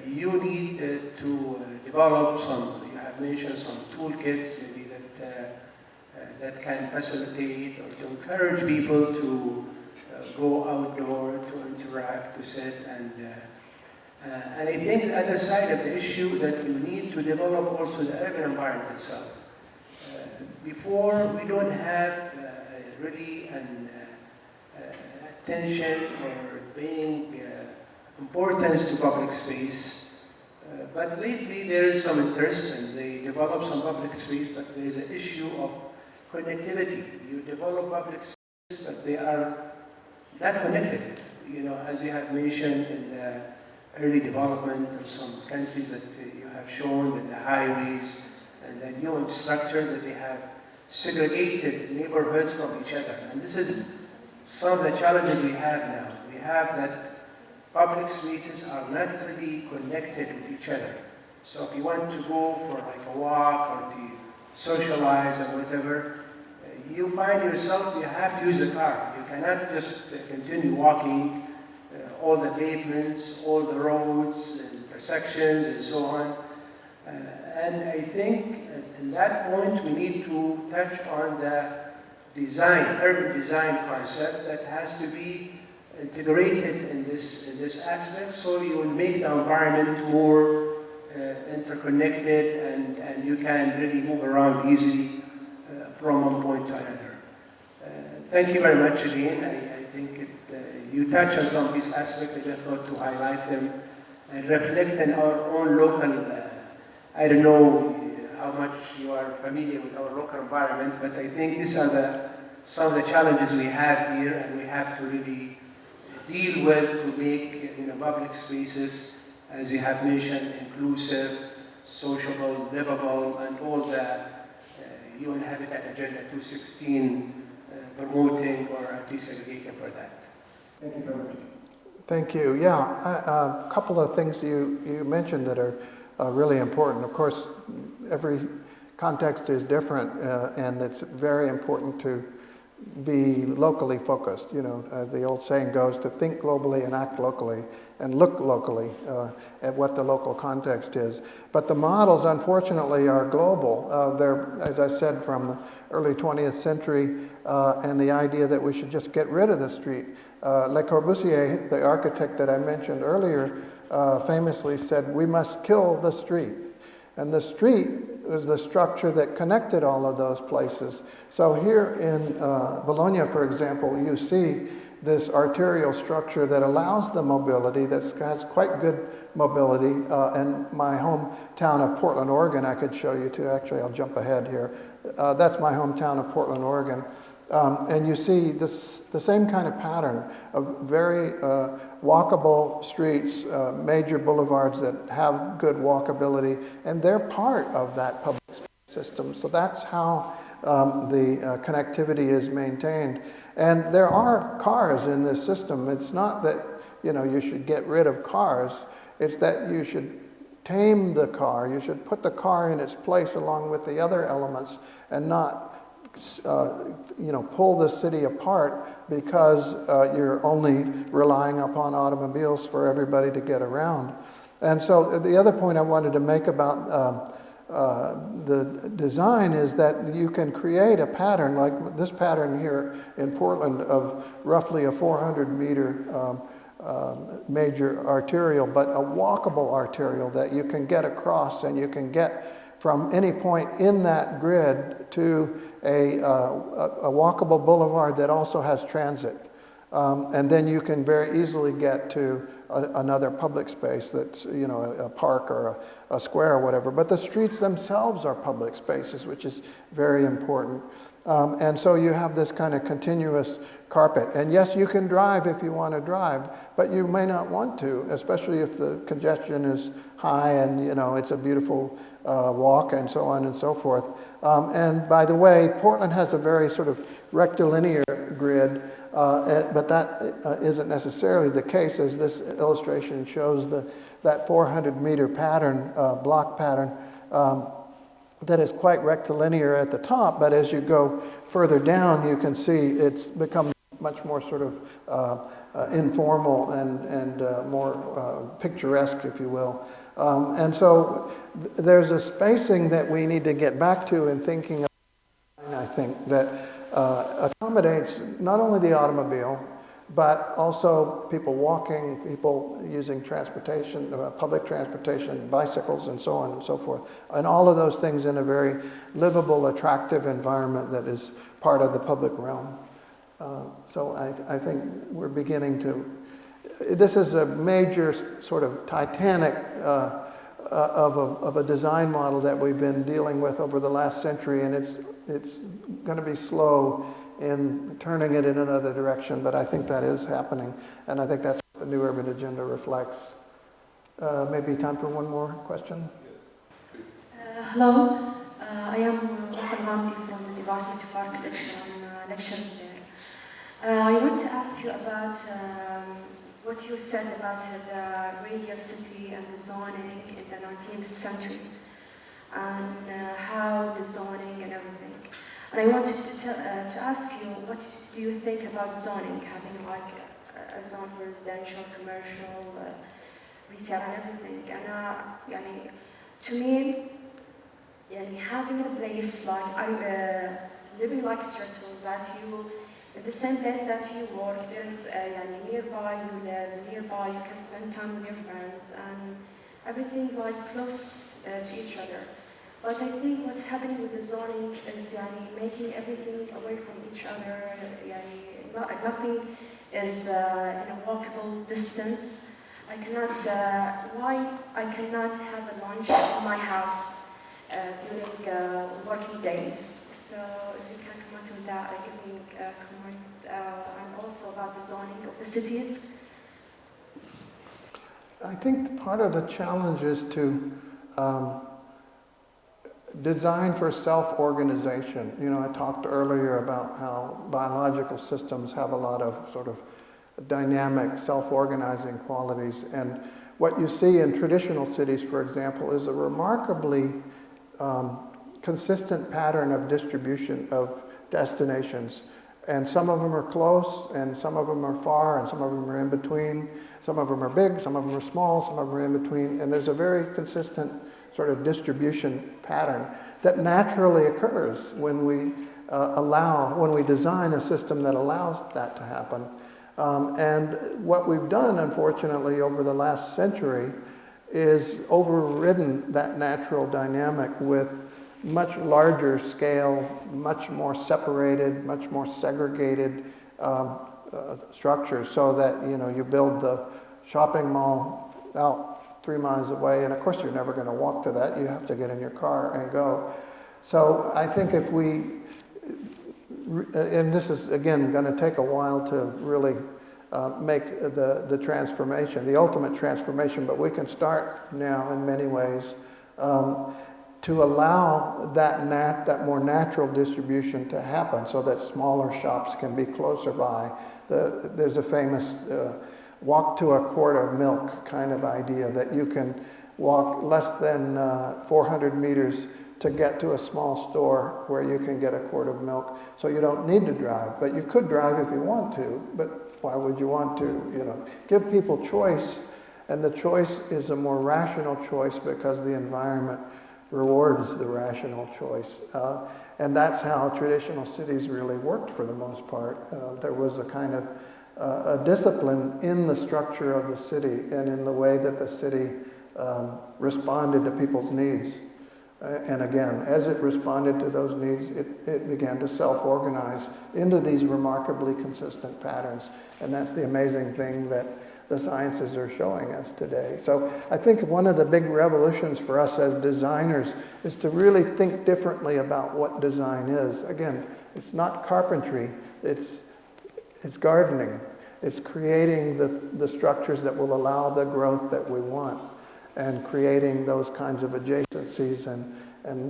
you need to develop some, you have mentioned some toolkits maybe that can facilitate or to encourage people to go outdoor, to interact, to sit, and I think the other side of the issue that you need to develop also the urban environment itself. Before, we don't have really an attention or paying importance to public space, but lately there is some interest and they develop some public space, but there is an issue of connectivity. You develop public space, but they are not connected. As you have mentioned in the early development of some countries that you have shown with the highways and the new infrastructure that they have segregated neighborhoods from each other. And this is some of the challenges we have now. We have that public spaces are not really connected with each other. So if you want to go for like a walk or to socialize or whatever, you find yourself, you have to use the car. You cannot just continue walking all the pavements, all the roads, and intersections, and so on. And I think at that point we need to touch on the design, urban design concept that has to be integrated in this aspect, so you will make the environment more interconnected and you can really move around easily from one point to another. Thank you very much again. I think you touch on some of these aspects. I just thought to highlight them and reflect on our own local, I don't know how much you are familiar with our local environment, but I think these are some of the challenges we have here, and we have to really deal with to make public spaces, as you have mentioned, inclusive, sociable, livable, and all the UN Habitat Agenda 216 promoting or at least advocating for that. Thank you very much. Thank you. Yeah, a couple of things you mentioned that are really important. Of course, every context is different, and it's very important to be locally focused. The old saying goes to think globally and act locally and look locally at what the local context is. But the models, unfortunately, are global. They're, as I said, from the early 20th century, and the idea that we should just get rid of the street. Le Corbusier, the architect that I mentioned earlier, famously said, "We must kill the street." And the street was the structure that connected all of those places. So here in Bologna, for example, you see this arterial structure that allows the mobility, that has quite good mobility. And my hometown of Portland, Oregon, I could show you too. Actually, I'll jump ahead here. That's my hometown of Portland, Oregon. And you see the same kind of pattern of very walkable streets, major boulevards that have good walkability, and they're part of that public space system. So that's how the connectivity is maintained. And there are cars in this system. It's not that, you know, you should get rid of cars. It's that you should tame the car. You should put the car in its place along with the other elements and not you know, pull the city apart because you're only relying upon automobiles for everybody to get around. And so the other point I wanted to make about the design is that you can create a pattern like this pattern here in Portland of roughly a 400-meter major arterial, but a walkable arterial that you can get across, and you can get from any point in that grid to a walkable boulevard that also has transit. And then you can very easily get to another public space that's, you know, a park or a square or whatever. But the streets themselves are public spaces, which is very important. And so you have this kind of continuous carpet. And yes, you can drive if you want to drive, but you may not want to, especially if the congestion is high and, you know, it's a beautiful walk and so on and so forth. And by the way, Portland has a very sort of rectilinear grid, but that isn't necessarily the case, as this illustration shows that 400-meter pattern, block pattern, that is quite rectilinear at the top, but as you go further down, you can see it's become much more sort of informal and more picturesque, if you will. And so there's a spacing that we need to get back to in thinking of, I think, that accommodates not only the automobile, but also people walking, people using transportation, public transportation, bicycles, and so on and so forth. And all of those things in a very livable, attractive environment that is part of the public realm. So I think we're beginning to, this is a major sort of Titanic of a design model that we've been dealing with over the last century, and it's going to be slow in turning it in another direction, but I think that is happening, and I think that's what the New Urban Agenda reflects. Maybe time for one more question? Hello, I am Hamdi from the Department of Architecture. I'm lecturer there. I want to ask you about what you said about the radial city and the zoning in the 19th century, and how the zoning and everything. And I wanted to ask you, what do you think about zoning, having like a zone for residential, commercial, retail and everything? And to me, having a place like, living like a turtle, that you, in the same place that you work, there's nearby you live, nearby you can spend time with your friends, and everything like close to each other. But I think what's happening with the zoning is making everything away from each other. Nothing is in a walkable distance. I cannot, why I cannot have a lunch in my house during working days. So if you can comment on that, give me comments, and also about the zoning of the cities. I think part of the challenge is to design for self-organization. You know, I talked earlier about how biological systems have a lot of sort of dynamic, self-organizing qualities. And what you see in traditional cities, for example, is a remarkably consistent pattern of distribution of destinations. And some of them are close, and some of them are far, and some of them are in between. Some of them are big, some of them are small, some of them are in between. And there's a very consistent sort of distribution pattern that naturally occurs when we when we design a system that allows that to happen. And what we've done, unfortunately, over the last century is overridden that natural dynamic with much larger scale, much more separated, much more segregated structures, so that, you know, you build the shopping mall out 3 miles away, and of course you're never going to walk to that. You have to get in your car and go. So I think if we, and this is again going to take a while to really make the transformation, the ultimate transformation, but we can start now in many ways. to allow that more natural distribution to happen so that smaller shops can be closer by. There's a famous walk to a quart of milk kind of idea, that you can walk less than 400 meters to get to a small store where you can get a quart of milk. So you don't need to drive, but you could drive if you want to, but why would you want to? You know, give people choice, and the choice is a more rational choice because the environment rewards the rational choice. And that's how traditional cities really worked for the most part. There was a kind of a discipline in the structure of the city and in the way that the city responded to people's needs. And again, as it responded to those needs, it began to self-organize into these remarkably consistent patterns. And that's the amazing thing that the sciences are showing us today. So I think one of the big revolutions for us as designers is to really think differently about what design is. Again, it's not carpentry, it's gardening. It's creating the structures that will allow the growth that we want, and creating those kinds of adjacencies and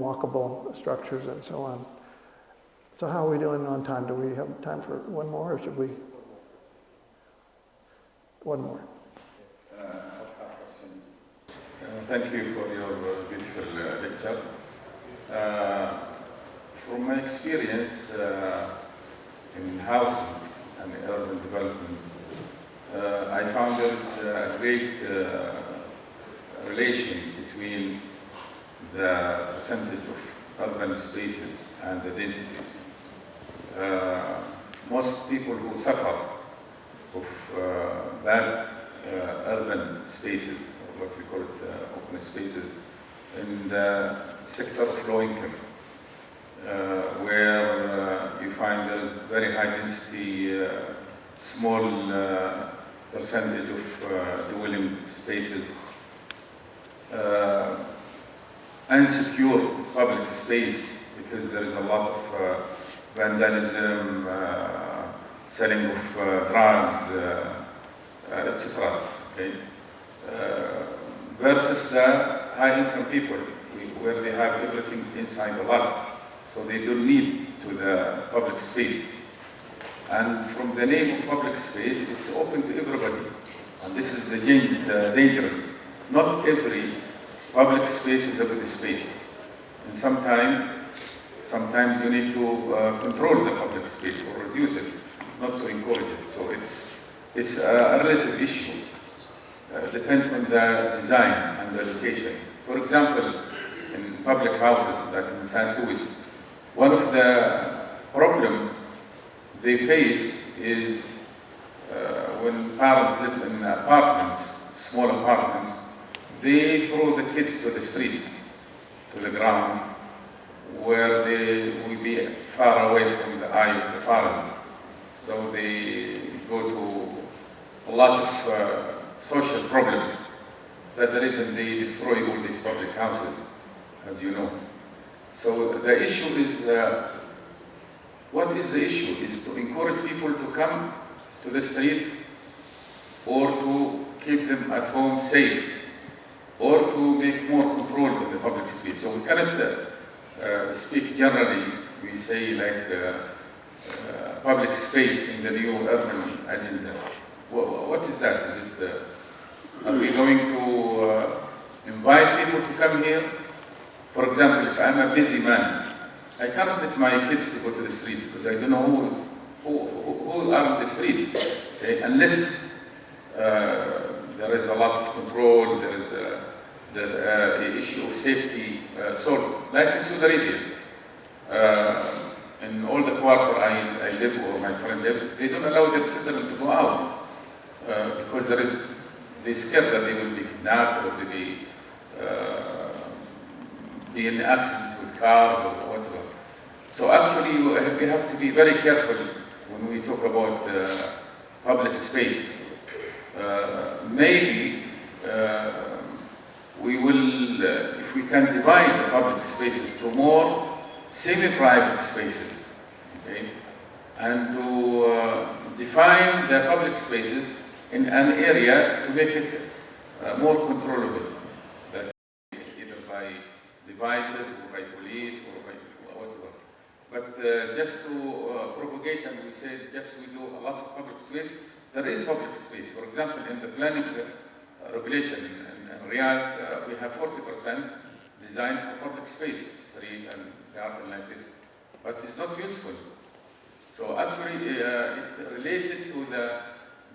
walkable structures and so on. So how are we doing on time? Do we have time for one more, or should we? One more. Thank you for your beautiful lecture. From my experience in housing and urban development, I found there is a great relation between the percentage of urban spaces and the densities. Most people who suffer of bad urban spaces, or what we call it open spaces, in the sector of low income, where you find there is very high density, small percentage of dwelling spaces, unsecure public space because there is a lot of vandalism, selling of drugs, etc. Okay? Versus the high-income people, where they have everything inside the lot, so they don't need to the public space. And from the name of public space, it's open to everybody. And this is the dangerous. Not every public space is a good space. And sometimes you need to control the public space or reduce it, not to encourage it. So it's a relative issue. Depends on the design and the location. For example, in public houses like in St. Louis, one of the problems they face is when parents live in apartments, small apartments, they throw the kids to the streets, to the ground, where they will be far away from the eye of the parent. So they go to a lot of social problems. That's the reason they destroy all these public houses, as you know. So the issue is, what is the issue? Is to encourage people to come to the street, or to keep them at home safe, or to make more control of the public space. So we cannot speak generally. We say like public space in the new urban agenda. What is that? Is it, are we going to invite people to come here? For example, if I'm a busy man, I can't let my kids to go to the street because I don't know who are in the streets, okay? Unless there is a lot of control, there's an issue of safety solved. Like in Saudi Arabia, in all the quarter I live or my friend lives, they don't allow their children to go out because they're scared that they will be kidnapped or they be in an accident with cars or whatever. So actually, we have to be very careful when we talk about public space. Maybe we will, if we can divide the public spaces to more semi-private spaces, okay, and to define the public spaces in an area to make it more controllable, either by devices just to propagate, and we said just we do a lot of public space. There is public space. For example, in the planning regulation in Riyadh, we have 40% designed for public space, street and garden like this, but it's not useful. So actually, it related to the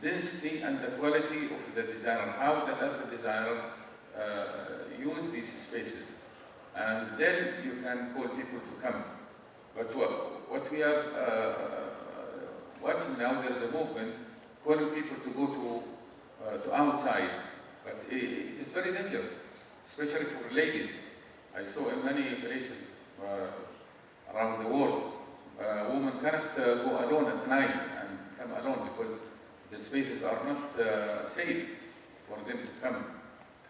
density and the quality of the designer, how the urban designer use these spaces. And then you can call people to come. But what we are watching now, there's a movement calling people to go to outside. But it is very dangerous, especially for ladies. I saw in many places around the world, women cannot go alone at night and come alone because the spaces are not safe for them to come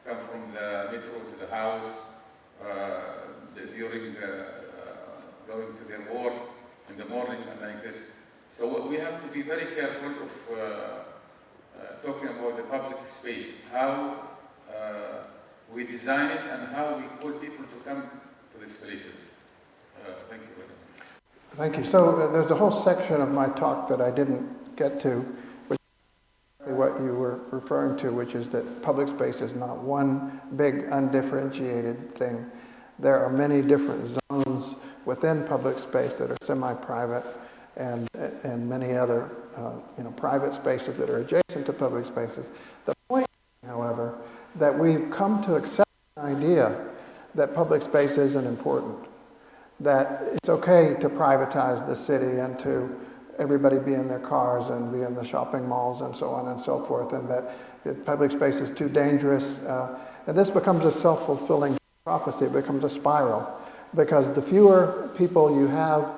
from the metro to the house, during going to their work in the morning and like this. So we have to be very careful of talking about the public space, how we design it and how we call people to come to these places. Thank you very much. Thank you. So there's a whole section of my talk that I didn't get to, which is what you were referring to, which is that public space is not one big undifferentiated thing. There are many different zones within public space that are semi-private and many other private spaces that are adjacent to public spaces. The point, however, that we've come to accept the idea that public space isn't important, that it's okay to privatize the city and to everybody be in their cars and be in the shopping malls and so on and so forth, and that public space is too dangerous. And this becomes a self-fulfilling prophecy. It becomes a spiral, because the fewer people you have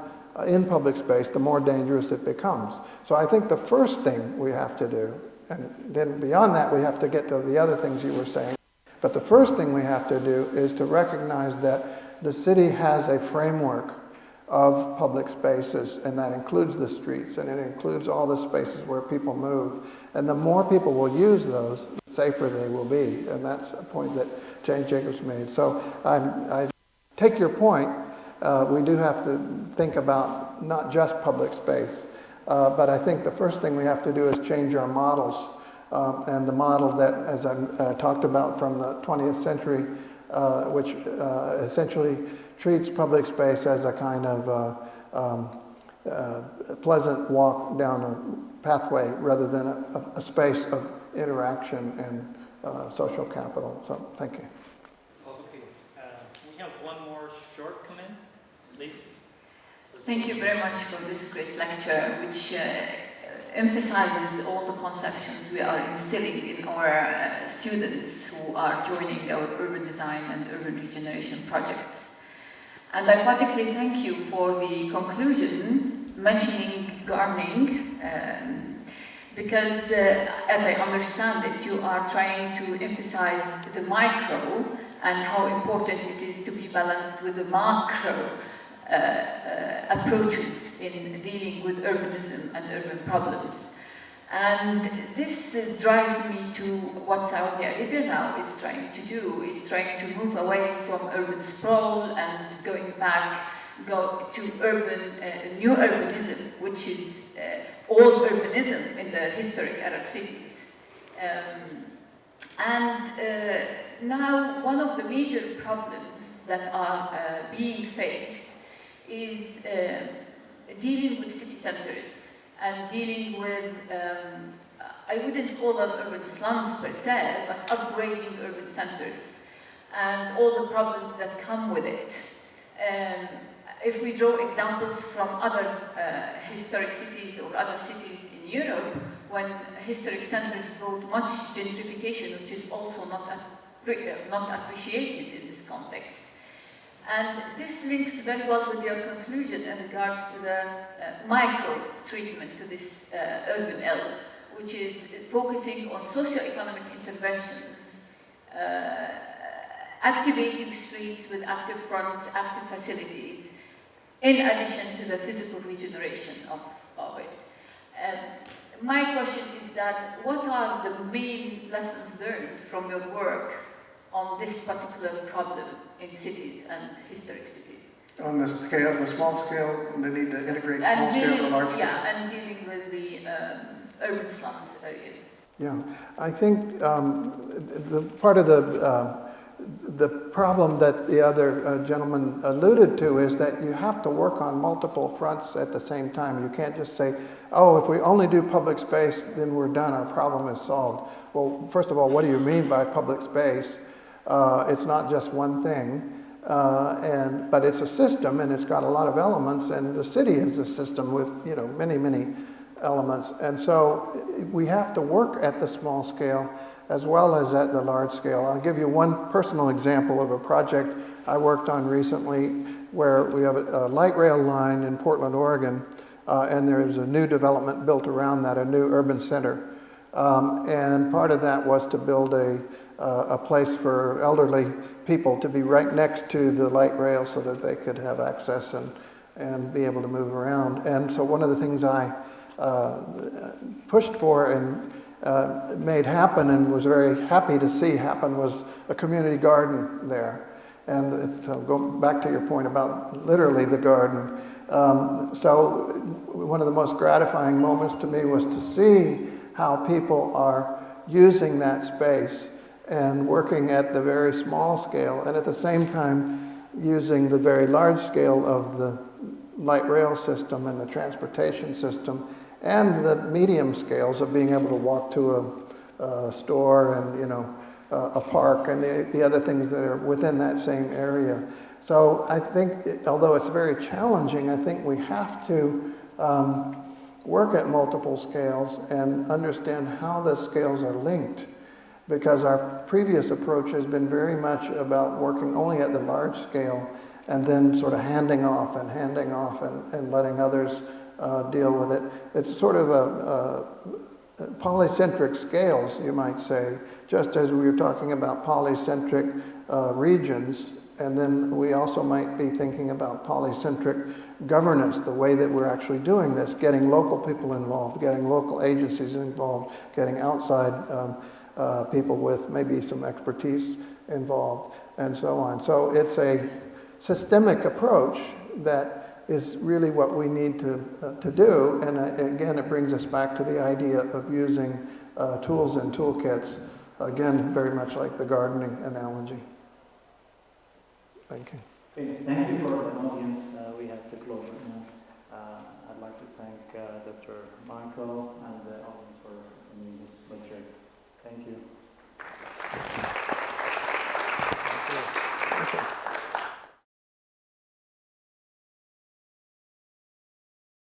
in public space, the more dangerous it becomes. So I think the first thing we have to do, and then beyond that we have to get to the other things you were saying, but the first thing we have to do is to recognize that the city has a framework of public spaces, and that includes the streets, and it includes all the spaces where people move. And the more people will use those, the safer they will be. And that's a point that Jane Jacobs made. So I take your point. We do have to think about not just public space, but I think the first thing we have to do is change our models. And the model that, as I talked about from the 20th century, which essentially treats public space as a kind of pleasant walk down a pathway rather than a space of interaction and social capital. So thank you. Okay. We have one more short comment, please. Thank you very much for this great lecture, which emphasizes all the conceptions we are instilling in our students who are joining our urban design and urban regeneration projects. And I particularly thank you for the conclusion mentioning gardening, because as I understand it, you are trying to emphasize the micro and how important it is to be balanced with the macro approaches in dealing with urbanism and urban problems. And this drives me to what Saudi Arabia now is trying to do, is trying to move away from urban sprawl and go to new urbanism, which is old urbanism in the historic Arab cities. Now one of the major problems that are being faced is dealing with city centers and dealing with, I wouldn't call them urban slums per se, but upgrading urban centers and all the problems that come with it. If we draw examples from other historic cities or other cities in Europe, when historic centers brought much gentrification, which is also not appreciated in this context. And this links very well with your conclusion in regards to the micro treatment to this urban ill, which is focusing on socio-economic interventions, activating streets with active fronts, active facilities, in addition to the physical regeneration of it. My question is that what are the main lessons learned from your work on this particular problem in cities and historic cities? On the scale, the small scale, the need to integrate small And scale to dealing, large scale. yeah, and dealing with the urban slums areas. Yeah, I think the part of the problem that the other gentleman alluded to is that you have to work on multiple fronts at the same time. You can't just say, oh, if we only do public space, then we're done, our problem is solved. Well, first of all, what do you mean by public space? It's not just one thing, but it's a system, and it's got a lot of elements, and the city is a system with, you know, many, many elements. And so we have to work at the small scale as well as at the large scale. I'll give you one personal example of a project I worked on recently where we have a light rail line in Portland, Oregon, and there's a new development built around that, a new urban center. And part of that was to build a place for elderly people to be right next to the light rail so that they could have access and be able to move around. And so one of the things I pushed for and made happen and was very happy to see happen was a community garden there. And so go back to your point about literally the garden. So one of the most gratifying moments to me was to see how people are using that space and working at the very small scale and at the same time using the very large scale of the light rail system and the transportation system and the medium scales of being able to walk to a store and, you know, a park and the other things that are within that same area. So I think, although it's very challenging, I think we have to work at multiple scales and understand how the scales are linked, because our previous approach has been very much about working only at the large scale and then sort of handing off and letting others deal with it. It's sort of a polycentric scales, you might say, just as we were talking about polycentric regions, and then we also might be thinking about polycentric governance, the way that we're actually doing this, getting local people involved, getting local agencies involved, getting outside people with maybe some expertise involved, and so on. So it's a systemic approach that is really what we need to do. And again, it brings us back to the idea of using tools and toolkits, again, very much like the gardening analogy. Thank you. Okay, thank you for the audience. We have to close now. I'd like to thank Dr. Michael and